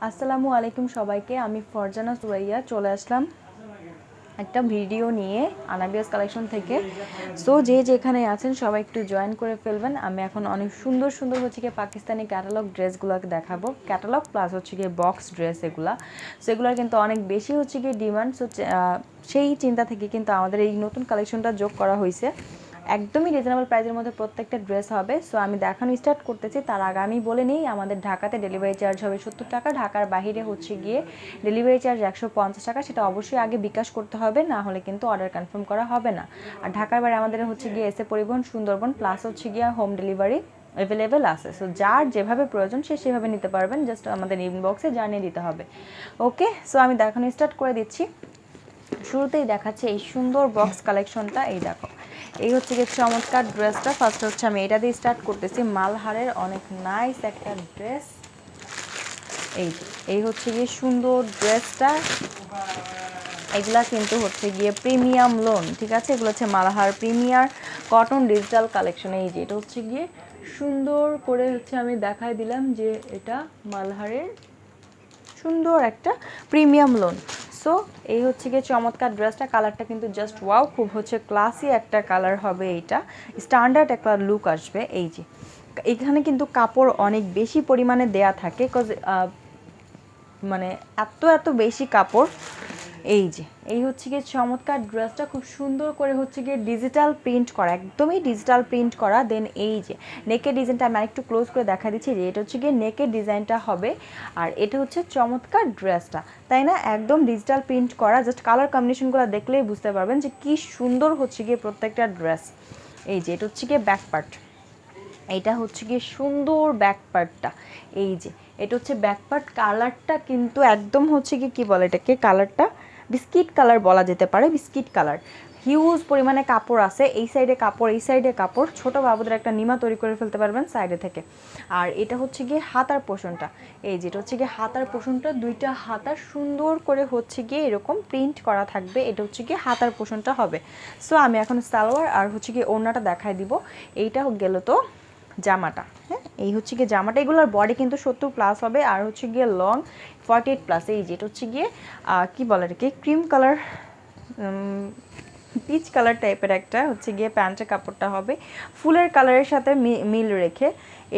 আসসালামু আলাইকুম সবাইকে। আমি ফরজানা সুরাইয়া চলে আসলাম একটা ভিডিও নিয়ে আনাবিয়াস কালেকশন থেকে। সো যে যেখানে আছেন সবাই একটু জয়েন করে ফেলবেন। আমি এখন অনেক সুন্দর সুন্দর হচ্ছে গিয়ে পাকিস্তানি ক্যাটালগ ড্রেসগুলোকে দেখাবো, ক্যাটালগ প্লাস হচ্ছে গিয়ে বক্স ড্রেস এগুলা। সেগুলোর কিন্তু অনেক বেশি হচ্ছে গিয়ে ডিমান্ড। সো সেই চিন্তা থেকে কিন্তু আমাদের এই নতুন কালেকশনটা যোগ করা হয়েছে। একদমই রিজনেবল প্রাইসের মধ্যে প্রত্যেকটা ড্রেস হবে। সো আমি দেখানো স্টার্ট করতেছি, তার আগে আমি বলে নিই আমাদের ঢাকাতে ডেলিভারি চার্জ হবে 70 টাকা, ঢাকার বাইরে হচ্ছে গিয়ে ডেলিভারি চার্জ 150 টাকা। সেটা অবশ্যই আগে বিকাশ করতে হবে, না হলে কিন্তু অর্ডার কনফার্ম করা হবে না। আর ঢাকার বাইরে আমাদের হচ্ছে গিয়ে এসএ পরিবহন, সুন্দরবন প্লাস হচ্ছে গিয়ে হোম ডেলিভারি অ্যাভেলেবেল আছে। সো যার যেভাবে প্রয়োজন সে সেভাবে নিতে পারবেন, জাস্ট আমাদের ইনবক্সে জানিয়ে দিতে হবে। ওকে, সো আমি দেখানো স্টার্ট করে দিচ্ছি। শুরুতেই দেখাচ্ছে এই সুন্দর বক্স কালেকশনটা। এই দেখো, এই হচ্ছে গিয়ে চমৎকার ড্রেসটা। ফার্স্ট হচ্ছে আমি এটা দিয়ে স্টার্ট করতেছি। মালহারের অনেক নাইস একটা ড্রেস। এই হচ্ছে গিয়ে সুন্দর ড্রেসটা। এগুলা কিন্তু হচ্ছে গিয়ে প্রিমিয়াম লোন, ঠিক আছে? এগুলো হচ্ছে Malhar premier cotton digital collection. এই যে এটা হচ্ছে গিয়ে সুন্দর করে হচ্ছে আমি দেখাই দিলাম যে এটা মালহারের সুন্দর একটা প্রিমিয়াম লোন। সো এই হচ্ছে গিয়ে চমৎকার ড্রেসটা। কালারটা কিন্তু জাস্ট ওয়াও, খুব হচ্ছে ক্লাসি একটা কালার হবে। এইটা স্ট্যান্ডার্ড একটা লুক আসবে। এই যে এখানে কিন্তু কাপড় অনেক বেশি পরিমাণে দেয়া থাকে, বিকজ মানে এত বেশি কাপড়। এই হচ্ছে গিয়ে চমৎকার ড্রেসটা, খুব সুন্দর করে হচ্ছে গিয়ে ডিজিটাল প্রিন্ট করা, একদমই ডিজিটাল প্রিন্ট করা। দেন এই যে নেকের ডিজাইনটা আমি একটু ক্লোজ করে দেখা দিচ্ছি যে এটা হচ্ছে গিয়ে নেকের ডিজাইনটা হবে। আর এটা হচ্ছে চমৎকার ড্রেসটা, তাই না? একদম ডিজিটাল প্রিন্ট করা। জাস্ট কালার কম্বিনেশনগুলো দেখলেই বুঝতে পারবেন যে কি সুন্দর হচ্ছে গিয়ে প্রত্যেকটা ড্রেস। এই যে এটা হচ্ছে গিয়ে ব্যাক পার্ট, এটা হচ্ছে গিয়ে সুন্দর ব্যাক পার্টটা। এই যে এটা হচ্ছে ব্যাক পার্ট। কালারটা কিন্তু একদম হচ্ছে কি বলে এটাকে, কালারটা বিস্কিট কালার বলা যেতে পারে, বিস্কিট কালার। হিউজ পরিমাণে কাপড় আছে, এই সাইডে কাপড়, এই সাইডে কাপড়। ছোট বাবুদের একটা নিমা তৈরি করে ফেলতে পারবেন সাইডে থেকে। আর এটা হচ্ছে গিয়ে হাতার পোষণটা। এই যেটা হচ্ছে গিয়ে হাতার পোষণটা, দুইটা হাতা সুন্দর করে হচ্ছে গিয়ে এরকম প্রিন্ট করা থাকবে। এটা হচ্ছে গিয়ে হাতার পোষণটা হবে। সো আমি এখন সালোয়ার আর হচ্ছে গিয়ে ওড়নাটা দেখাই দিব। এইটা গেল তো জামাটা। হ্যাঁ, এই হচ্ছে গিয়ে জামাটা। এগুলোর বডি কিন্তু 70+ হবে, আর হচ্ছে গিয়ে লং 48+। এই যেটা হচ্ছে গিয়ে কি বলে এটাকে, ক্রিম কালার, পিচ কালার টাইপের একটা হচ্ছে গিয়ে প্যান্টের কাপড়টা হবে ফুলের কালারের সাথে মিল রেখে।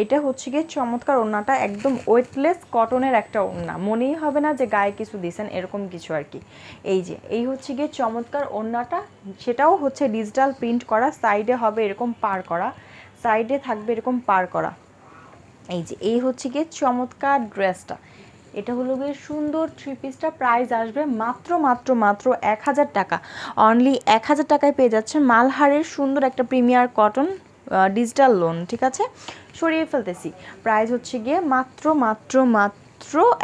এটা হচ্ছে গিয়ে চমৎকার ওড়নাটা, একদম ওয়েটলেস কটনের একটা ওড়না, মনেই হবে না যে গায়ে কিছু দিয়েছেন, এরকম কিছু আর কি। এই হচ্ছে গিয়ে চমৎকার ওড়নাটা, সেটাও হচ্ছে ডিজিটাল প্রিন্ট করা। সাইডে হবে এরকম পার করা, সাইডে থাকবে এরকম পার করা। এই হচ্ছে গিয়ে চমৎকার ড্রেসটা। এটা হলো গিয়ে সুন্দর থ্রি পিসটা। প্রাইস আসবে মাত্র 1000 টাকা। অনলি 1000 টাকায় পেয়ে যাচ্ছেন মালহারের সুন্দর একটা প্রিমিয়ার কটন ডিজিটাল লোন, ঠিক আছে? সরিয়ে ফেলতেছি। প্রাইস হচ্ছে গিয়ে মাত্র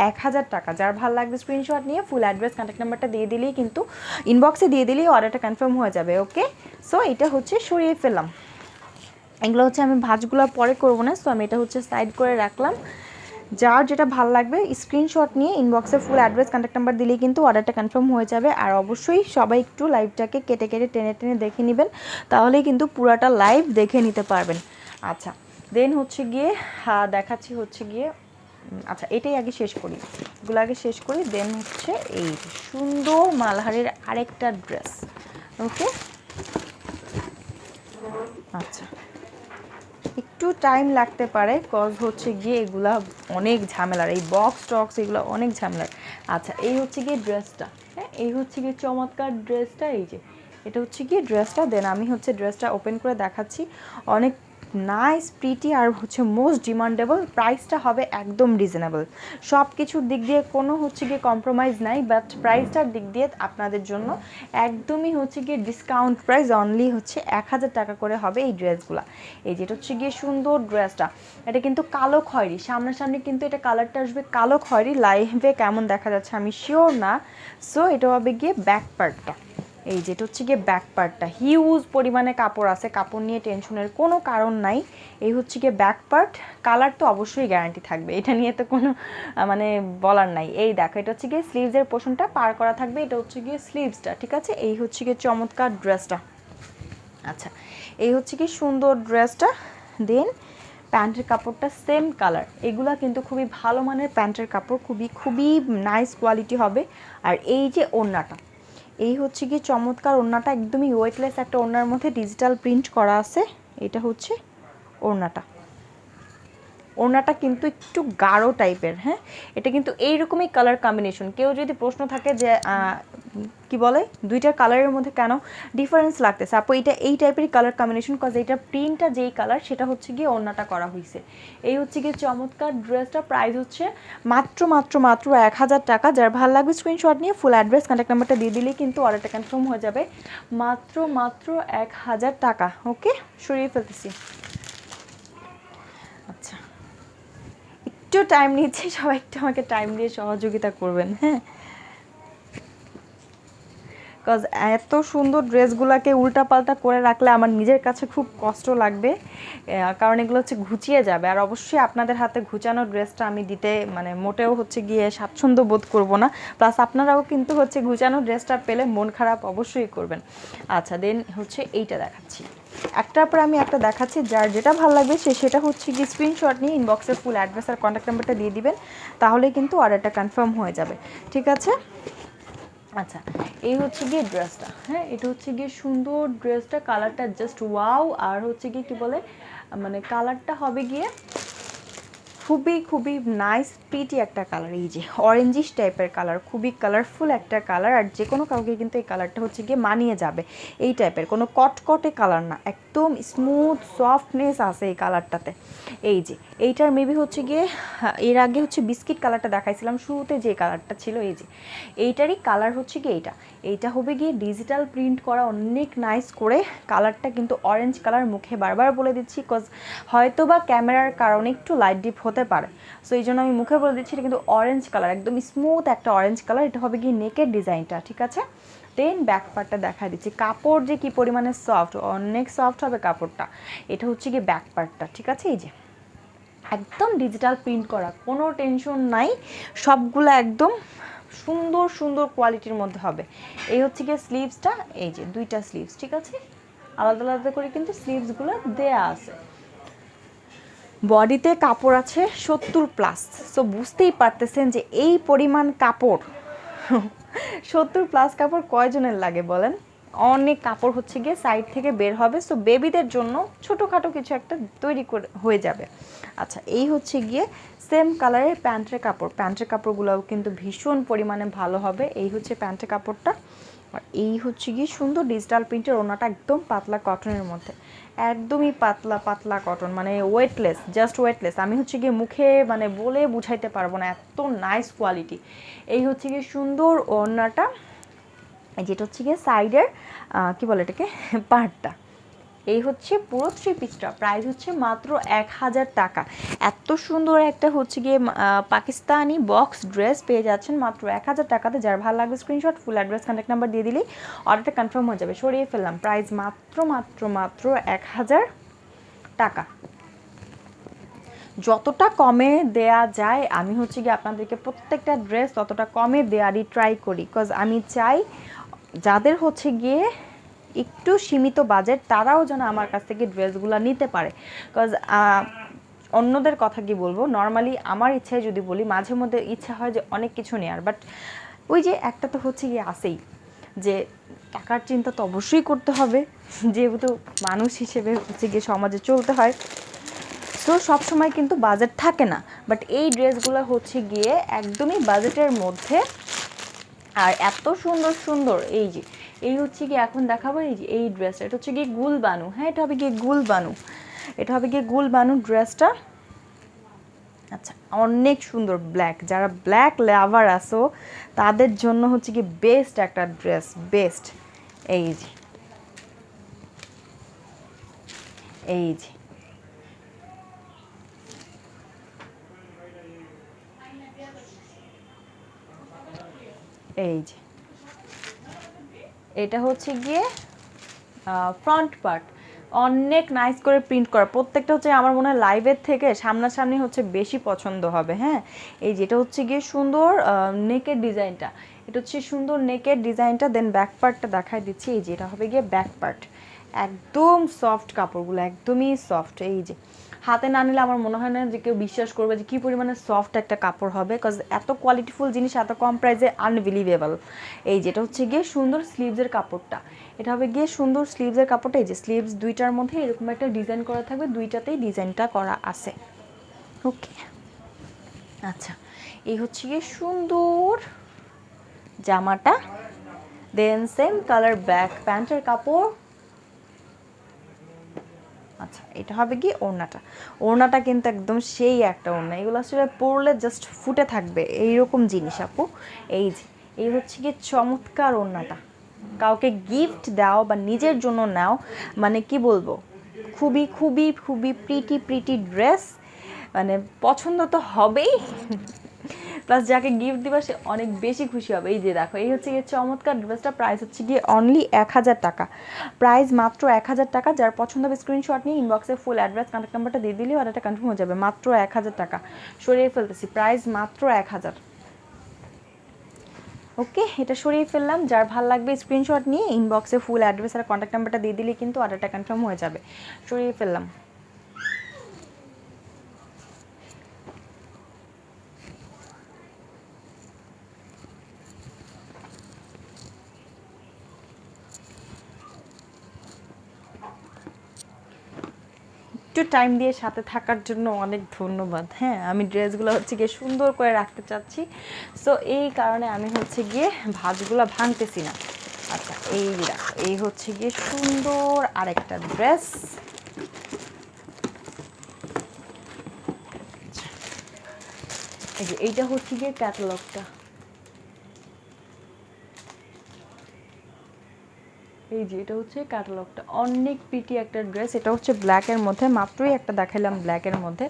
1000 টাকা। যার ভালো লাগবে স্ক্রিনশট নিয়ে ফুল অ্যাড্রেস, কন্ট্যাক্ট নাম্বারটা দিয়ে দিলেই কিন্তু ইনবক্সে দিয়ে দিলেই অর্ডারটা কনফার্ম হয়ে যাবে। ওকে, সো এটা হচ্ছে সরিয়ে ফেললাম। এগুলো হচ্ছে আমি ভাঁজগুলো পরে করবো না, সো আমি এটা হচ্ছে সাইড করে রাখলাম। যার যেটা ভালো লাগবে স্ক্রিনশট নিয়ে ইনবক্সে ফুল অ্যাড্রেস, কন্ট্যাক্ট নাম্বার দিলেই কিন্তু অর্ডারটা কনফার্ম হয়ে যাবে। আর অবশ্যই সবাই একটু লাইভটাকে কেটে টেনে দেখে নেবেন, তাহলেই কিন্তু পুরাটা লাইভ দেখে নিতে পারবেন। আচ্ছা, দেন হচ্ছে গিয়ে দেখাচ্ছি হচ্ছে গিয়ে, আচ্ছা এটাই আগে শেষ করি, এগুলো আগে শেষ করি। দেন হচ্ছে এই সুন্দর মালহারের আরেকটা ড্রেস। ওকে, আচ্ছা একটু টাইম লাগতে পারে, কজ হচ্ছে গিয়ে এগুলা অনেক ঝামেলার, এই বক্স টক্স এগুলো অনেক ঝামেলার। আচ্ছা, এই হচ্ছে গিয়ে ড্রেসটা। হ্যাঁ, এই হচ্ছে গিয়ে চমৎকার ড্রেসটা। এই যে এটা হচ্ছে গিয়ে ড্রেসটা। দেন আমি হচ্ছে ড্রেসটা ওপেন করে দেখাচ্ছি। অনেক নাইস প্রিটি আর হচ্ছে মোস্ট ডিমান্ডেবল। প্রাইসটা হবে একদম রিজনেবল, সব কিছুর দিক দিয়ে কোনো হচ্ছে গিয়ে কম্প্রোমাইজ নাই, বাট প্রাইসটার দিক দিয়ে আপনাদের জন্য একদমই হচ্ছে গিয়ে ডিসকাউন্ট প্রাইস। অনলি হচ্ছে 1000 টাকা করে হবে এই ড্রেসগুলো। এই যেটা হচ্ছে গিয়ে সুন্দর ড্রেসটা, এটা কিন্তু কালো খয়েরি, সামনাসামনি কিন্তু এটা কালারটা আসবে কালো খয়েরি। লাইভে কেমন দেখা যাচ্ছে আমি শিওর না। সো এটা হবে গিয়ে ব্যাক পার্টটা। এই যেটা হচ্ছে গিয়ে ব্যাক পার্টটা, হিউজ পরিমাণে কাপড় আছে, কাপড় নিয়ে টেনশনের কোনো কারণ নাই। এই হচ্ছে গিয়ে ব্যাক পার্ট। কালার তো অবশ্যই গ্যারান্টি থাকবে, এটা নিয়ে তো কোনো মানে বলার নাই। এই দেখো, এটা হচ্ছে গিয়ে স্লিভসের পোর্শনটা পার করা থাকবে, এটা হচ্ছে গিয়ে স্লিভসটা, ঠিক আছে? এই হচ্ছে গিয়ে চমৎকার ড্রেসটা। আচ্ছা, এই হচ্ছে কি সুন্দর ড্রেসটা। দেন প্যান্টের কাপড়টা সেম কালার, এগুলা কিন্তু খুবই ভালো মানের প্যান্টের কাপড়, খুবই খুবই নাইস কোয়ালিটি হবে। আর এই যে ওড়নাটা, এই হচ্ছে কি চমৎকার ওড়নাটা, একদমই ওয়েটলেস একটা ওড়নার মধ্যে ডিজিটাল প্রিন্ট করা আছে। এটা হচ্ছে ওড়নাটা, ওড়নাটা কিন্তু একটু গাঢ় টাইপের, হ্যাঁ এটা কিন্তু এইরকমই কালার কম্বিনেশন। কেউ যদি প্রশ্ন থাকে যে কি বলে দুইটার কালারের মধ্যে কেন ডিফারেন্স লাগতেছে আপু, এটা এই টাইপেরই কালার কম্বিনেশন, কজ এইটার প্রিন্টটা যেই কালার সেটা হচ্ছে গিয়ে ওড়নাটা করা হয়েছে। এই হচ্ছে গিয়ে চমৎকার ড্রেসটা, প্রাইস হচ্ছে মাত্র মাত্র মাত্র 1000 টাকা। যার ভালো লাগবে স্ক্রিনশট নিয়ে ফুল অ্যাড্রেস কন্ট্যাক্ট নাম্বারটা দিয়ে দিলেই কিন্তু অর্ডারটা কনফার্ম হয়ে যাবে। মাত্র মাত্র 1000 টাকা। ওকে, সরিয়ে ফেলতেছি। আচ্ছা, একটু টাইম নিচ্ছি, সবাই একটু আমাকে টাইম দিয়ে সহযোগিতা করবেন, হ্যাঁ কজ এত সুন্দর ড্রেসগুলোকে উল্টাপাল্টা করে রাখলে আমার নিজের কাছে খুব কষ্ট লাগবে, কারণ এগুলো হচ্ছে ঘুচিয়ে যাবে। আর অবশ্যই আপনাদের হাতে ঘুচানো ড্রেসটা আমি দিতে মানে মোটেও হচ্ছে গিয়ে স্বাচ্ছন্দ্য বোধ করব না, প্লাস আপনারাও কিন্তু হচ্ছে ঘুচানো ড্রেসটা পেলে মন খারাপ অবশ্যই করবেন। আচ্ছা, দেন হচ্ছে এইটা দেখাচ্ছি, একটার পর আমি একটা দেখাচ্ছি, যার যেটা ভালো লাগবে সেটা হচ্ছে কি স্ক্রিনশট নিয়ে ইনবক্সের ফুল অ্যাড্রেস আর কন্ট্যাক্ট নাম্বারটা দিয়ে দিবেন, তাহলে কিন্তু অর্ডারটা কনফার্ম হয়ে যাবে, ঠিক আছে। আচ্ছা, এই হচ্ছে গিয়ে ড্রেসটা, হ্যাঁ এটা হচ্ছে গিয়ে সুন্দর ড্রেসটা, কালারটা জাস্ট ওয়াও। আর হচ্ছে গিয়ে কী বলে মানে কালারটা হবে গিয়ে খুবই খুবই নাইস প্রিটি একটা কালার, এই যে অরেঞ্জিশ টাইপের কালার, খুবই কালারফুল একটা কালার। আর যে কোনো কাউকে কিন্তু এই কালারটা হচ্ছে গিয়ে মানিয়ে যাবে, এই টাইপের কোনো কটকটে কালার না, একদম স্মুথ সফটনেস আছে এই কালারটাতে। এই যে এইটার মেবি হচ্ছে গিয়ে এর আগে হচ্ছে বিস্কিট কালারটা দেখাইছিলাম শুরুতে, যে কালারটা ছিল এই যে এইটারই কালার হচ্ছে গিয়ে এইটা হবে গিয়ে ডিজিটাল প্রিন্ট করা অনেক নাইস করে। কালারটা কিন্তু অরেঞ্জ কালার, মুখে বারবার বলে দিচ্ছি কজ হয়তো বা ক্যামেরার কারণে একটু লাইট ডিপ হতে পারে, সো এই জন্য আমি মুখে বলে দিচ্ছি এটা কিন্তু অরেঞ্জ কালার, একদম স্মুথ একটা অরেঞ্জ কালার। এটা হবে গিয়ে নেকের ডিজাইনটা, ঠিক আছে। দেন ব্যাক পার্টটা দেখা দিচ্ছি, কাপড় যে কি পরিমাণে সফট, অনেক সফট হবে কাপড়টা। এটা হচ্ছে গিয়ে ব্যাক পার্টটা, ঠিক আছে। এই যে একদম ডিজিটাল প্রিন্ট করা, কোনো টেনশন নাই, সবগুলো একদম সুন্দর সুন্দর কোয়ালিটির মধ্যে হবে। এই হচ্ছে গিয়ে স্লিভসটা, এই যে দুইটা স্লিভস, ঠিক আছে, আলাদা আলাদা করে কিন্তু স্লিভসগুলো দেয়া আছে। বডিতে কাপড় আছে 70+, সো বুঝতেই পারতেছেন যে এই পরিমাণ কাপড় 70+ কাপড় কয়জনের লাগে বলেন, অনেক কাপড় হচ্ছে গিয়ে সাইড থেকে বের হবে, সো বেবিদের জন্য ছোটোখাটো কিছু একটা তৈরি করে হয়ে যাবে। আচ্ছা, এই হচ্ছে গিয়ে সেম কালারের প্যান্টের কাপড়, প্যান্টের কাপড়গুলোও কিন্তু ভীষণ পরিমাণে ভালো হবে। এই হচ্ছে প্যান্টের কাপড়টা, আর এই হচ্ছে গিয়ে সুন্দর ডিজিটাল প্রিন্টের ওড়নাটা, একদম পাতলা কটনের মধ্যে, একদমই পাতলা পাতলা কটন, মানে ওয়েটলেস, জাস্ট ওয়েটলেস। আমি হচ্ছে গিয়ে মুখে মানে বলে বুঝাইতে পারবো না, এত নাইস কোয়ালিটি। এই হচ্ছে গিয়ে সুন্দর ওড়নাটা, যেটা হচ্ছে গিয়ে সাইডের কি বলে এটাকে পার্টটা। এই হচ্ছে পুরো 3 পিসটা, প্রাইস হচ্ছে মাত্র 1000 টাকা। এত সুন্দর একটা হচ্ছে গিয়ে পাকিস্তানি বক্স ড্রেস পেয়ে যাচ্ছেন মাত্র 1000 টাকাতে। যার ভালো লাগবে screenshot full address contact number দিয়ে দিলেই অর্ডারটা কনফার্ম হয়ে যাবে। সরিয়ে ফেললাম, প্রাইস মাত্র মাত্র মাত্র 1000 টাকা। যতটা কমে দেয়া যায় আমি হচ্ছে গিয়ে আপনাদেরকে প্রত্যেকটা ড্রেস ততটা কমে দেওয়ারই ট্রাই করি, বিকজ আমি চাই যাদের হচ্ছে গিয়ে একটু সীমিত বাজেট তারাও যেন আমার কাছ থেকে ড্রেসগুলো নিতে পারে। বিকজ অন্যদের কথা কি বলবো, নর্মালি আমার ইচ্ছায় যদি বলি, মাঝে মধ্যে ইচ্ছা হয় যে অনেক কিছু নেওয়ার, বাট ওই যে একটা তো হচ্ছে গিয়ে আসেই যে টাকার চিন্তা তো অবশ্যই করতে হবে, যেহেতু মানুষ হিসেবে হচ্ছে গিয়ে সমাজে চলতে হয়, সো সবসময় কিন্তু বাজেট থাকে না। বাট এই ড্রেসগুলো হচ্ছে গিয়ে একদমই বাজেটের মধ্যে, আর এত সুন্দর সুন্দর। এই যে এই হচ্ছে গিয়ে এখন দেখাবো, এই যে এই ড্রেসটা, এটা হচ্ছে গিয়ে গুলবানু, হ্যাঁ এটা হবে গিয়ে গুলবানু, এটা হবে গিয়ে গুলবানু ড্রেসটা। আচ্ছা, অনেক সুন্দর ব্ল্যাক, যারা ব্ল্যাক লাভার আসো তাদের জন্য হচ্ছে গিয়ে বেস্ট একটা ড্রেস, বেস্ট। এই যে এই যে এই যে এটা হচ্ছে গিয়ে ফ্রন্ট পার্ট, অনেক নাইস করে প্রিন্ট করা, প্রত্যেকটা হচ্ছে আমার মনে হয় লাইভের থেকে সামনাসামনি হচ্ছে বেশি পছন্দ হবে। হ্যাঁ, এই যেটা হচ্ছে গিয়ে সুন্দর নেকের ডিজাইনটা, এটা হচ্ছে সুন্দর নেকের ডিজাইনটা। দেন ব্যাক পার্টটা দেখাই দিচ্ছি, এই যে এটা হবে গিয়ে ব্যাক পার্ট, একদম সফট কাপড়গুলো, একদমই সফট। এই যে হাতে না নিলে আমার মনে হয় না যে কেউ বিশ্বাস করবে যে কী পরিমাণে সফট একটা কাপড় হবে, বিকজ এত কোয়ালিটিফুল জিনিস এত কম প্রাইসে আনবিলিভেবল। এই যেটা হচ্ছে গিয়ে সুন্দর স্লিভসের কাপড়টা, এটা হবে গিয়ে সুন্দর স্লিভসের কাপড়টা। এই যে স্লিভস দুইটার মধ্যে এরকম একটা ডিজাইন করা থাকবে, দুইটাতেই ডিজাইনটা করা আছে। ওকে, আচ্ছা এই হচ্ছে গিয়ে সুন্দর জামাটা, দেন সেম কালার ব্যাক প্যান্টের কাপড়। আচ্ছা এটা হবে কি ওড়নাটা, ওড়নাটা কিন্তু একদম সেই একটা ওড়না, এগুলো আসলে পরলে জাস্ট ফুটে থাকবে এইরকম জিনিস আপু। এই যে এই হচ্ছে কি চমৎকার ওড়নাটা, কাউকে গিফট দাও বা নিজের জন্য নাও, মানে কি বলবো, খুবই খুবই খুবই প্রিটি প্রিটি ড্রেস, মানে পছন্দ তো হবেই, প্লাস যাকে গিফট দিবা সে অনেক বেশি খুশি হবে। এই যে দেখো এই হচ্ছে গিয়ে চমৎকার ড্রেসটা, প্রাইস হচ্ছে গিয়ে অনলি 1000 টাকা, প্রাইস মাত্র 1000 টাকা। যার পছন্দ হবে স্ক্রিনশট নিয়ে ইনবক্সে ফুল অ্যাড্রেস কন্ট্যাক্ট নাম্বারটা দিয়ে দিলেও অর্ডারটা কনফার্ম হয়ে যাবে। মাত্র 1000 টাকা, সরিয়ে ফেলতেছি, প্রাইস মাত্র 1000। ওকে, এটা সরিয়ে ফেললাম। যার ভালো লাগবে স্ক্রিনশট নিয়ে ইনবক্সে ফুল অ্যাড্রেস আর কন্ট্যাক্ট নাম্বারটা দিয়ে দিলে কিন্তু অর্ডারটা কনফার্ম হয়ে যাবে। সরিয়ে ফেললাম। একটু টাইম দিয়ে সাথে থাকার জন্য অনেক ধন্যবাদ। হ্যাঁ, আমি ড্রেসগুলো হচ্ছে গিয়ে সুন্দর করে রাখতে চাচ্ছি, সো এই কারণে আমি হচ্ছে গিয়ে ভাঁজগুলো ভাঙতেছি না। আচ্ছা এই দেখো এই হচ্ছে গিয়ে সুন্দর আরেকটা ড্রেস। এই যে এইটা হচ্ছে গিয়ে ক্যাটালগটা, এই যে এটা হচ্ছে ক্যাটালগটা, অনেক প্রিটি একটা ড্রেস। এটা হচ্ছে ব্ল্যাকের মধ্যে, মাত্রই একটা দেখাইলাম ব্ল্যাকের মধ্যে,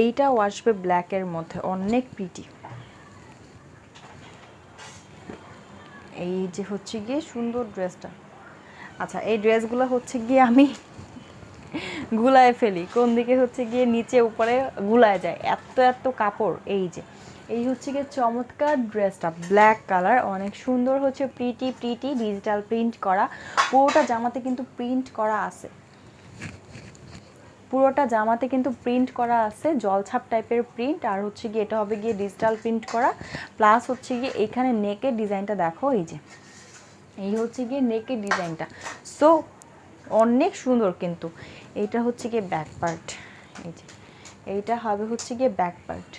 এইটাও আসবে ব্ল্যাকের মধ্যে, অনেক প্রিটি। এই যে হচ্ছে গিয়ে সুন্দর ড্রেসটা। আচ্ছা এই ড্রেসগুলো হচ্ছে গিয়ে আমি গুলায় ফেলি, কোন দিকে হচ্ছে গিয়ে নিচে উপরে গুলায় যায়, এত এত কাপড়। এই যে এই হচ্ছে গিয়ে চমৎকার ড্রেসটা, ব্ল্যাক কালার, অনেক সুন্দর হচ্ছে প্রিটি প্রিটি ডিজিটাল প্রিন্ট করা, পুরোটা জামাতে কিন্তু প্রিন্ট করা আছে, পুরোটা জামাতে কিন্তু প্রিন্ট করা আছে, জলছাপ টাইপের প্রিন্ট। আর হচ্ছে গিয়ে এটা হবে গিয়ে ডিজিটাল প্রিন্ট করা, প্লাস হচ্ছে গিয়ে এখানে নেকের ডিজাইনটা দেখো, এই যে এই হচ্ছে গিয়ে নেকের ডিজাইনটা, সো অনেক সুন্দর। কিন্তু এইটা হচ্ছে গিয়ে ব্যাক পার্ট, এই যে এইটা হবে হচ্ছে গিয়ে ব্যাক পার্ট,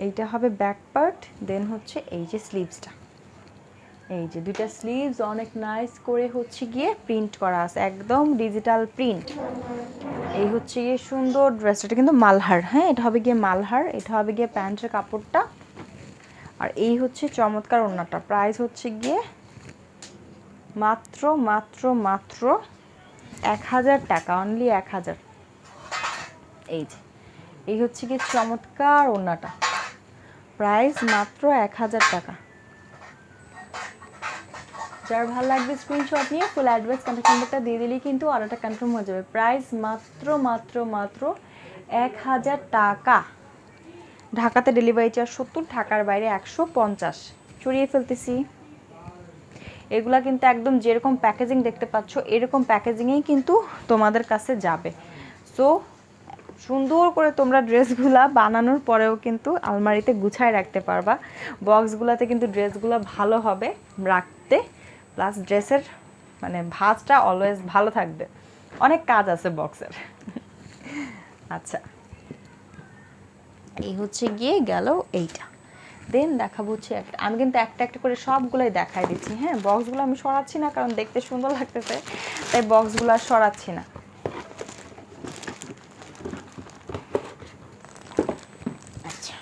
এইটা হবে ব্যাক পার্ট, দেন হচ্ছে এই যে স্লিভসটা, এই যে দুইটা স্লিভস অনেক নাইস করে হচ্ছে গিয়ে প্রিন্ট করা আছে, একদম ডিজিটাল প্রিন্ট। এই হচ্ছে গিয়ে সুন্দর ড্রেসটা, কিন্তু মালহার, হ্যাঁ এটা হবে গিয়ে মালহার, এটা হবে গিয়ে প্যান্টের কাপড়টা। আর এই হচ্ছে চমৎকার ওড়নাটা, প্রাইস হচ্ছে গিয়ে মাত্র মাত্র মাত্র 1000 টাকা, অনলি 1000। এই যে এই হচ্ছে গিয়ে চমৎকার ওড়নাটা, প্রাইস মাত্র 1000 টাকা। যার ভালো লাগবে স্ক্রিনশট নিয়ে ফুল অ্যাড্রেস কন্ট্যাক্ট নাম্বারটা দিয়ে দিলেই কিন্তু অর্ডারটা কনফার্ম হয়ে যাবে। প্রাইস মাত্র মাত্র মাত্র 1000 টাকা। ঢাকাতে ডেলিভারি চার্জ 70, ঢাকার বাইরে 150। সরিয়ে ফেলতেছি। এগুলা কিন্তু একদম যেরকম প্যাকেজিং দেখতে পাচ্ছ এরকম প্যাকেজিংয়েই কিন্তু তোমাদের কাছে যাবে। সো সুন্দর করে তোমরা ড্রেসগুলা বানানোর পরেও কিন্তু আলমারিতে গুছায় রাখতে পারবা। বক্সগুলোতে কিন্তু ড্রেসগুলো ভালো হবে রাখতে, প্লাস ড্রেসের মানে ভাঁজটা অলওয়েজ ভালো থাকবে। অনেক কাজ আছে বক্সের। আচ্ছা এই হচ্ছে গিয়ে গেল এইটা, দেন দেখাবো হচ্ছে একটা, আমি কিন্তু একটা একটা করে সবগুলোই দেখাই দিচ্ছি। হ্যাঁ, বক্সগুলো আমি সরাচ্ছি না কারণ দেখতে সুন্দর লাগতেছে, তাই বক্সগুলো আর সরাচ্ছি না। আচ্ছা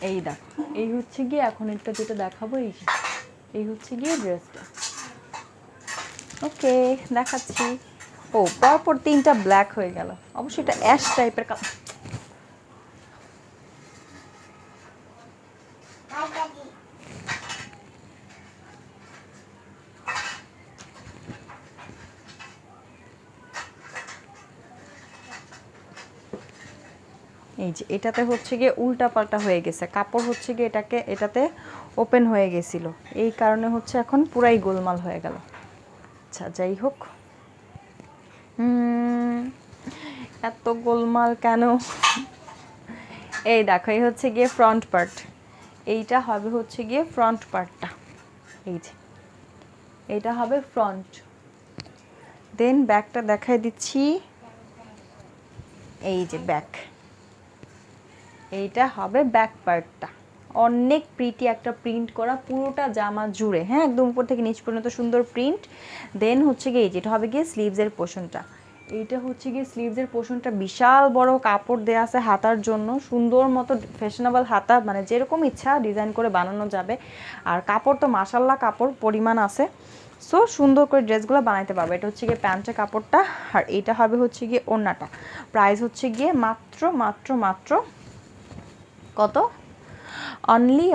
এই দেখো এই হচ্ছে গিয়ে এখন একটা যেটা দেখাবো, এই যে এই হচ্ছে গিয়ে ড্রেসটা। ওকে দেখাচ্ছি। ও পরপর তিনটা ব্ল্যাক হয়ে গেল, অবশ্যই এটা অ্যাশ টাইপের কালার। এই যে এটাতে হচ্ছে গিয়ে উল্টা পাল্টা হয়ে গেছে, কাপড় হচ্ছে গিয়ে এটাতে ওপেন হয়ে গেছিল, এই কারণে হচ্ছে এখন পুরাই গোলমাল হয়ে গেল। আচ্ছা যাই হোক, এত গোলমাল কেন? এই দেখো, এই হচ্ছে গিয়ে ফ্রন্ট পার্ট, এইটা হবে হচ্ছে গিয়ে ফ্রন্ট পার্টটা, এই যে এইটা হবে ফ্রন্ট। দেন ব্যাকটা দেখাই দিচ্ছি, এই যে ব্যাক, এইটা হবে ব্যাক পার্টটা। অনেক প্রিটি একটা প্রিন্ট করা পুরোটা জামা জুড়ে, হ্যাঁ একদম উপর থেকে নিচ পর্যন্ত সুন্দর প্রিন্ট। দেন হচ্ছে গিয়ে যেটা হবে গিয়ে স্লিভসের পোর্শনটা, এইটা হচ্ছে গিয়ে স্লিভসের পোর্শনটা বিশাল বড় কাপড় দেয়া আছে হাতার জন্য, সুন্দর মতো ফ্যাশনেবল হাতা, মানে যেরকম ইচ্ছা ডিজাইন করে বানানো যাবে। আর কাপড় তো মাশাল্লাহ কাপড় পরিমাণ আছে, সো সুন্দর করে ড্রেসগুলো বানাইতে পারবে। এটা হচ্ছে গিয়ে প্যান্টের কাপড়টা, আর এইটা হবে হচ্ছে গিয়ে ওড়নাটা। প্রাইস হচ্ছে গিয়ে মাত্র মাত্র মাত্র কত, অনলি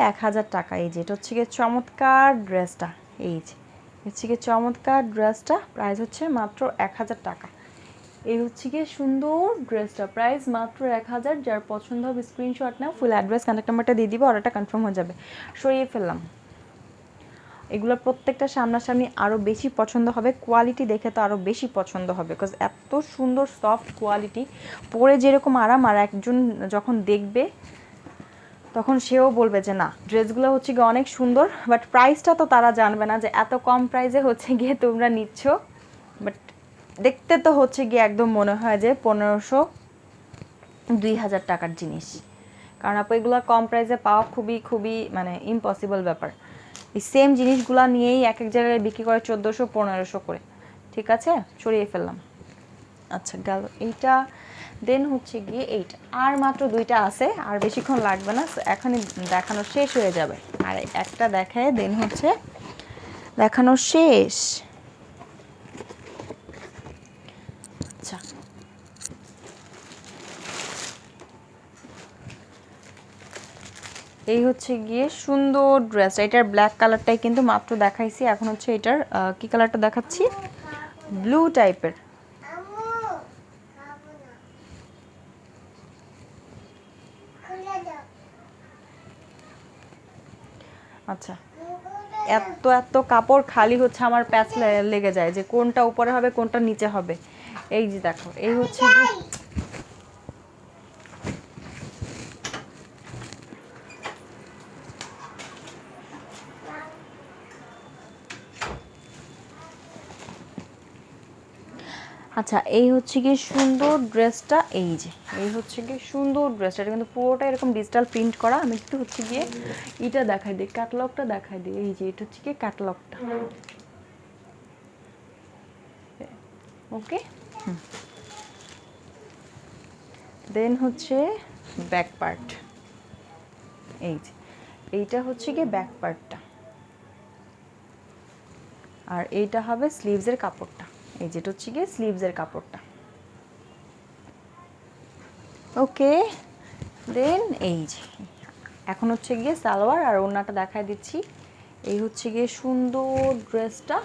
1000 টাকা। এই যে এটা হচ্ছে গিয়ে চমৎকার ড্রেসটা, এই যে হচ্ছে গিয়ে চমৎকার ড্রেসটা, প্রাইস হচ্ছে মাত্র 1000 টাকা। এই হচ্ছে গিয়ে সুন্দর ড্রেসটা, প্রাইস মাত্র 1000। যার পছন্দ হবে স্ক্রিনশট নাও, ফুল অ্যাড্রেস কন্ট্যাক্ট নাম্বারটা দিয়ে দিব, অর্ডারটা কনফার্ম হয়ে যাবে। সরিয়ে ফেললাম, এগুলো প্রত্যেকটা সামনাসামনি আরও বেশি পছন্দ হবে, কোয়ালিটি দেখে তো আরও বেশি পছন্দ হবে, বিকজ এত সুন্দর সফট কোয়ালিটি, পরে যেরকম আরাম, আর একজন যখন দেখবে তখন সেও বলবে যে না ড্রেসগুলো হচ্ছে গিয়ে অনেক সুন্দর। বাট প্রাইসটা তো তারা জানবে না যে এত কম প্রাইসে হচ্ছে গিয়ে তোমরা নিচ্ছ, বাট দেখতে তো হচ্ছে গিয়ে একদম মনে হয় যে 1500-2000 টাকার জিনিস, কারণ আপু এগুলো কম প্রাইসে পাওয়া খুবই খুবই মানে ইম্পসিবল ব্যাপার। এই সেম জিনিসগুলো নিয়েই এক এক জায়গায় বিক্রি করে 1400-1500 করে। ঠিক আছে, সরিয়ে ফেললাম। আচ্ছা গেল এইটা। দেন হচ্ছে গিয়ে এইটা, আর মাত্র দুইটা আছে, আর বেশিক্ষণ লাগবে না, এখনই দেখানো শেষ হয়ে যাবে। আর একটা দেখায় দেন হচ্ছে দেখানো শেষ। আচ্ছা এই হচ্ছে গিয়ে সুন্দর ড্রেস, এটার ব্ল্যাক কালারটাই কিন্তু মাত্র দেখাইছি, এখন হচ্ছে এটার কি কালারটা দেখাচ্ছি, ব্লু টাইপের। আচ্ছা এত এত কাপড় খালি হচ্ছে আমার প্যাচ লেগে যায় যে কোনটা উপরে হবে কোনটা নিচে হবে। এই যে দেখো, এই হচ্ছে আচ্ছা এই হচ্ছে গিয়ে সুন্দর ড্রেসটা, এই যে এই হচ্ছে গিয়ে সুন্দর ড্রেসটা, এটা কিন্তু পুরোটা এরকম ডিজিটাল প্রিন্ট করা। আমি একটু হচ্ছে গিয়ে এটা দেখাই দিই, ক্যাটালগটা দেখাই দিই, এই যে এটা হচ্ছে গিয়ে ক্যাটালগটা। ওকে, দেন হচ্ছে ব্যাক পার্ট, এই যে এইটা হচ্ছে গিয়ে ব্যাক পার্টটা, আর এইটা হবে স্লিভসের কাপড়টা, এই যেটা হচ্ছে গিয়ে স্লিভসের কাপড়টা। ওকে, দেন এই যে এখন হচ্ছে গিয়ে সালোয়ার আর ওড়নাটা দেখাই দিচ্ছি। এই হচ্ছে গিয়ে সুন্দর ড্রেসটা,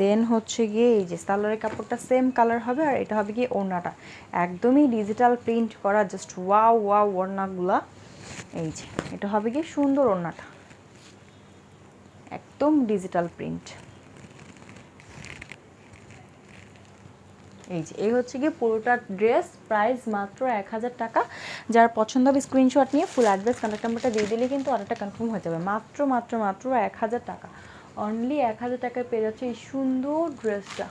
দেন হচ্ছে গিয়ে এই যে সালোয়ারের কাপড়টা সেম কালার হবে, আর এটা হবে গিয়ে ওড়নাটা একদমই ডিজিটাল প্রিন্ট করা, জাস্ট ওয়াও ওয়াও ওড়নাগুলা। এই যে এটা হবে গিয়ে সুন্দর ওড়নাটা, একদম ডিজিটাল প্রিন্ট। এই যে এই হচ্ছে গিয়ে পুরোটা ড্রেস, প্রাইস মাত্র 1000 টাকা। যার পছন্দ হবে স্ক্রিনশট নিয়ে ফুল অ্যাড্রেস কন্ট্যাক্ট নাম্বারটা দিয়ে দিলে কিন্তু অর্ডারটা কনফার্ম হয়ে যাবে। মাত্র মাত্র মাত্র 1000 টাকা, অনলি 1000 টাকায় পেয়ে যাচ্ছে এই সুন্দর ড্রেসটা।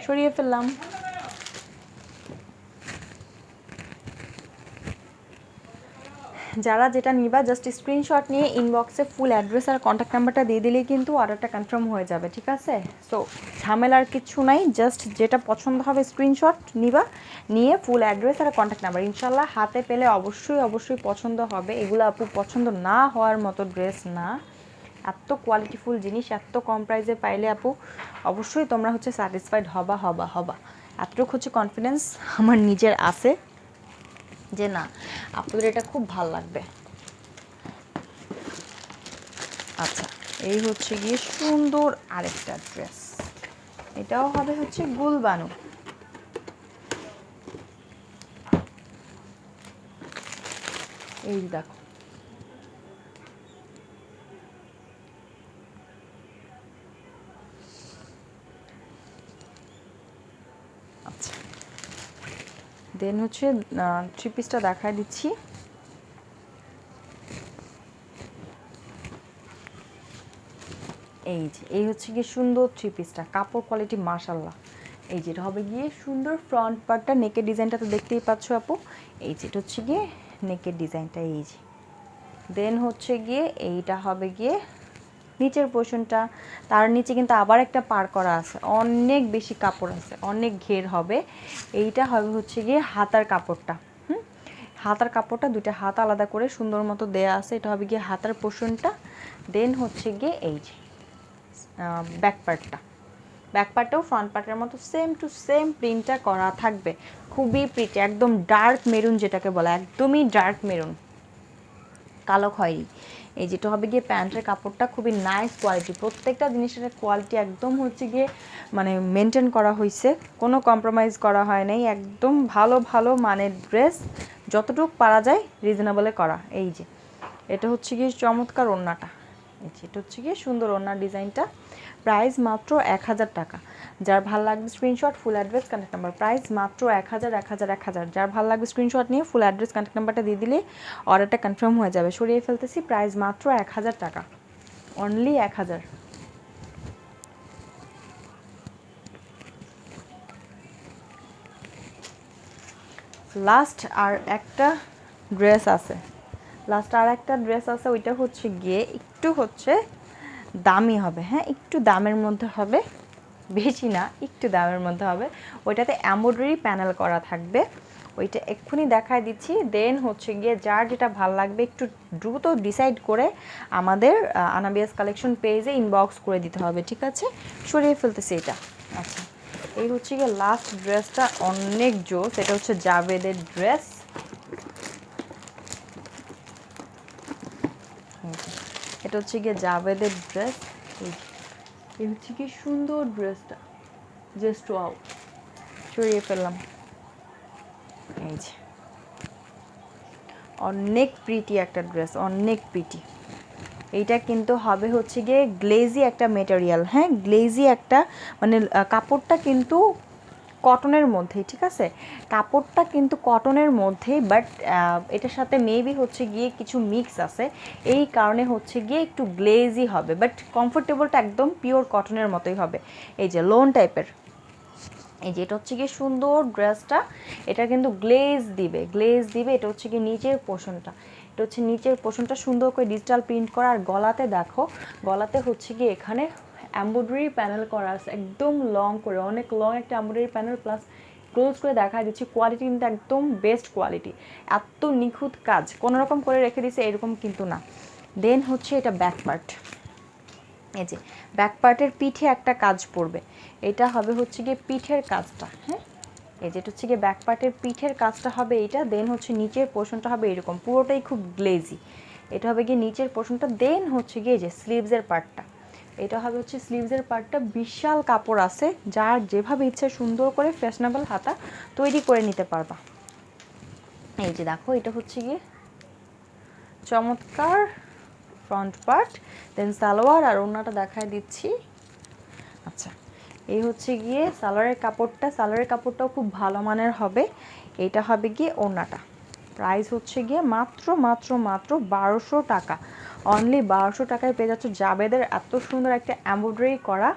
সরিয়ে ফেললাম। যারা যেটা নিবা জাস্ট স্ক্রিনশট নিয়ে ইনবক্সে ফুল অ্যাড্রেস আর কন্ট্যাক্ট নাম্বারটা দিয়ে দিলেই কিন্তু অর্ডারটা কনফার্ম হয়ে যাবে। ঠিক আছে, সো ঝামেলার কিছু নাই, জাস্ট যেটা পছন্দ হবে স্ক্রিনশট নিবা, নিয়ে ফুল অ্যাড্রেস আর কন্ট্যাক্ট নাম্বার, ইনশাল্লাহ হাতে পেলে অবশ্যই অবশ্যই পছন্দ হবে। এগুলো আপু পছন্দ না হওয়ার মতো ড্রেস না, এত কোয়ালিটিফুল জিনিস এত কম প্রাইসে পাইলে আপু অবশ্যই তোমরা হচ্ছে স্যাটিসফাইড হবা হবা হবা। এতটুকু হচ্ছে কনফিডেন্স আমার নিজের আছে যে না আপনাদের এটা খুব ভালো লাগবে। আচ্ছা এই হচ্ছে গিয়ে সুন্দর আরেকটা ড্রেস, এটাও হবে হচ্ছে গুলবানু। এই দেখো আচ্ছা, দেন হচ্ছে 3 পিসটা দেখায় দিচ্ছি। এই হচ্ছে গিয়ে সুন্দর 3 পিসটা, কাপড় কোয়ালিটি মাশাআল্লাহ। এই যেটা হবে গিয়ে সুন্দর ফ্রন্ট পার্টটা, নেকের ডিজাইনটা তো দেখতেই পাচ্ছ আপু। এই যেটা হচ্ছে গিয়ে নেকের ডিজাইনটা, এই যে। দেন হচ্ছে গিয়ে এইটা হবে গিয়ে নিচের পোর্শনটা। তার নিচে কিন্তু আবার একটা পার করা আছে, অনেক বেশি কাপড় আছে, অনেক ঘের হবে। এইটা হবে হচ্ছে গিয়ে হাতার কাপড়টা। হাতার কাপড়টা দুইটা হাত আলাদা করে সুন্দর মতো দেয়া আছে, এটা হবে গিয়ে হাতার পোর্শনটা। দেন হচ্ছে গিয়ে এই যে ব্যাক পার্টটা, ব্যাক পার্টেও ফ্রন্ট পার্টের মতো সেম টু সেম প্রিন্টটা করা থাকবে। খুবই প্রিটি, একদম ডার্ক মেরুন যেটাকে বলে, একদমই ডার্ক মেরুন, কালো খয়েরি। এই যেটা হবে গিয়ে প্যান্টের কাপড়টা, খুবই নাইস কোয়ালিটি, প্রত্যেকটা জিনিসের কোয়ালিটি একদম হচ্ছে গিয়ে মানে মেনটেন করা হয়েছে, কোনো কম্প্রোমাইজ করা হয় নাই, একদম ভালো ভালো মানের ড্রেস, যতটুকু পারা যায় রিজনেবলে করা। এই যে এটা হচ্ছে গিয়ে চমৎকার ওড়নাটা, এই যে এটা হচ্ছে গিয়ে সুন্দর ওড়নার ডিজাইনটা। প্রাইস মাত্র 1000 টাকা। যার ভালো লাগবে screenshot, full address, contact number. Price মাত্র 1000, 1000, 1000। যার ভালো লাগবে স্ক্রিনশট নিয়ে ফুল অ্যাড্রেস, কন্ট্যাক্ট নাম্বারটা দিয়ে দিলে অর্ডারটা কনফার্ম হয়ে যাবে। সরিয়ে ফেলতেছি, প্রাইস মাত্র 1000 টাকা, অনলি 1000। লাস্ট আর একটা ড্রেস আছে, ওইটা হচ্ছে গিয়ে একটু হচ্ছে দামি হবে, হ্যাঁ একটু দামের মধ্যে হবে, বেশি না, একটু দামের মধ্যে হবে। ওইটাতে এমব্রয়ডারি প্যানেল করা থাকবে, ওইটা এক্ষুনি দেখায় দিচ্ছি। দেন হচ্ছে গিয়ে যার যেটা ভালো লাগবে একটু দ্রুত ডিসাইড করে আমাদের আনাবিয়াস কালেকশন পেজে ইনবক্স করে দিতে হবে, ঠিক আছে? সরিয়ে ফেলতেছি এটা। আচ্ছা, এই হচ্ছে গিয়ে লাস্ট ড্রেসটা, অনেক জোস। এটা হচ্ছে জাভেদের ড্রেস, এটা হচ্ছে গিয়ে জাভেদের ড্রেস। এই হচ্ছে কি সুন্দর ড্রেসটা, জাস্ট ওয়াও। সরিয়ে ফেললাম, এই যে অনেক প্রিটি একটা ড্রেস, অনেক প্রিটি। এইটা কিন্তু হবে হচ্ছে গিয়ে গ্লেজি একটা মেটেরিয়াল, হ্যাঁ গ্লেজি একটা, মানে কাপড়টা কিন্তু কটনের মধ্যেই, ঠিক আছে? কাপড়টা কিন্তু কটনের মধ্যেই, বাট এটার সাথে মেবি হচ্ছে গিয়ে কিছু মিক্স আছে, এই কারণে হচ্ছে গিয়ে একটু গ্লেজি হবে, বাট কমফোর্টেবলটা একদম পিওর কটনের মতোই হবে। এই যে লোন টাইপের, এই যে এটা হচ্ছে গিয়ে সুন্দর ড্রেসটা, এটা কিন্তু গ্লেজ দিবে, এটা হচ্ছে গিয়ে নিচের পোর্শনটা, এটা হচ্ছে নিচের পোর্শনটা সুন্দর করে ডিজিটাল প্রিন্ট করা। আর গলাতে দেখো, গলাতে হচ্ছে গিয়ে এখানে এমব্রয়ডারি প্যানেল করা আছে, একদম লং করে, অনেক লং একটা এমব্রয়ডারি প্যানেল, প্লাস ক্লোজ করে দেখা দিচ্ছি, কোয়ালিটি কিন্তু একদম বেস্ট কোয়ালিটি, এত নিখুঁত কাজ, কোনো রকম করে রেখে দিছে এরকম কিন্তু না। দেন হচ্ছে এটা ব্যাক পার্ট, এই যে ব্যাক পার্টের পিঠে একটা কাজ পড়বে, এটা হবে হচ্ছে গিয়ে পিঠের কাজটা, হ্যাঁ এই যেটা হচ্ছে গিয়ে ব্যাক পার্টের পিঠের কাজটা হবে এইটা। দেন হচ্ছে নিচের পোর্শনটা হবে এরকম, পুরোটাই খুব গ্লেজি, এটা হবে গিয়ে নিচের পোর্শনটা। দেন হচ্ছে গিয়ে যে স্লিভসের পার্টটা, এটা হবে হচ্ছে স্লিভসের পার্টটা, বিশাল কাপড় আছে, যার যেভাবে ইচ্ছে সুন্দর করে ফ্যাশনেবল হাতা তৈরি করে নিতে পারবা। এই যে দেখো, এটা হচ্ছে গিয়ে চমৎকার ফ্রন্ট পার্ট। দেন সালোয়ার আর ওড়নাটা দেখায় দিচ্ছি। আচ্ছা, এই হচ্ছে গিয়ে সালোয়ারের কাপড়টা, সালোয়ারের কাপড়টাও খুব ভালো মানের হবে। এটা হবে গিয়ে ওড়নাটা, প্রাইস হচ্ছে গিয়ে মাত্র মাত্র মাত্র 1200 টাকা, অনলি 1200 টাকায় পেয়ে যাচ্ছ জাবেদের এত সুন্দর একটা এমব্রয়ডারি করা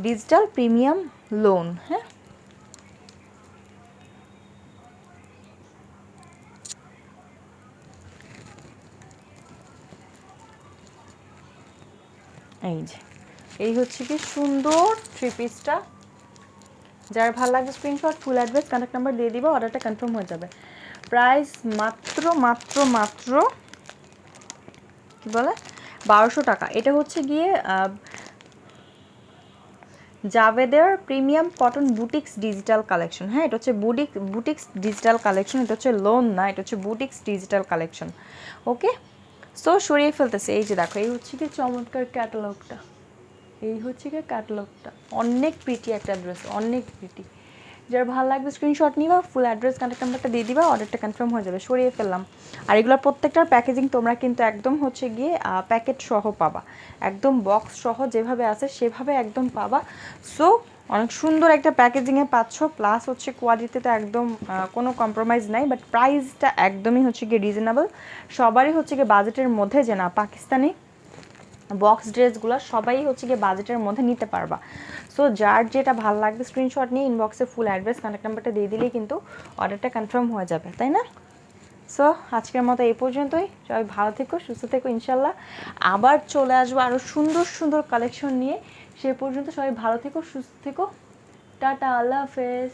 ডিজিটাল প্রিমিয়াম লোন। হ্যাঁ, এই যে এই হচ্ছে কি সুন্দর 3 পিসটা। যার ভালো লাগবে screenshot, full address, contact number দিয়ে দিবা, অর্ডারটা কনফার্ম হয়ে যাবে। প্রাইস মাত্র মাত্র মাত্র কি বলে 1200 টাকা। এটা হচ্ছে গিয়ে জাভেদের premium cotton boutiques digital collection, হ্যাঁ এটা হচ্ছে বুটিক্স ডিজিটাল কালেকশন, এটা হচ্ছে লোন না, এটা হচ্ছে বুটিক্স ডিজিটাল কালেকশন। ওকে, সো সরিয়ে ফেলতেছে। এই যে দেখো, এই হচ্ছে কি চমৎকার ক্যাটালগটা, এই হচ্ছে কি ক্যাটালগটা, অনেক প্রিটি একটা ড্রেস, অনেক প্রিটি। যার ভালো লাগবে স্ক্রিনশট নিবা, ফুল অ্যাড্রেস, কন্ট্যাক্ট নাম্বারটা দিয়ে দিবা, অর্ডারটা কনফার্ম হয়ে যাবে। সরিয়ে ফেললাম। আর এগুলোর প্রত্যেকটার প্যাকেজিং তোমরা কিন্তু একদম হচ্ছে গিয়ে প্যাকেট সহ পাবা, একদম বক্স সহ যেভাবে আছে সেভাবে একদম পাবা। সো অনেক সুন্দর একটা প্যাকেজিংয়ে পাচ্ছ, প্লাস হচ্ছে কোয়ালিটিতে একদম কোনো কম্প্রোমাইজ নাই, বাট প্রাইসটা একদমই হচ্ছে গিয়ে রিজনেবল। সবারই হচ্ছে গিয়ে বাজেটের মধ্যে, যে না পাকিস্তানি বক্স ড্রেসগুলো সবাই হচ্ছে গিয়ে বাজেটের মধ্যে নিতে পারবা। সো যার যেটা ভালো লাগবে স্ক্রিনশট নিয়ে ইনবক্সে ফুল অ্যাড্রেস কন্ট্যাক্ট নাম্বারটা দিয়ে দিলেই কিন্তু অর্ডারটা কনফার্ম হয়ে যাবে, তাই না? সো আজকের মতো এই পর্যন্তই। সবাই ভালো থেকো, সুস্থ থেকো, ইনশাল্লাহ আবার চলে আসবো আরও সুন্দর সুন্দর কালেকশন নিয়ে। সে পর্যন্ত সবাই ভালো থেকো, সুস্থ থেকো, টাটা, আল্লাহ হাফেজ।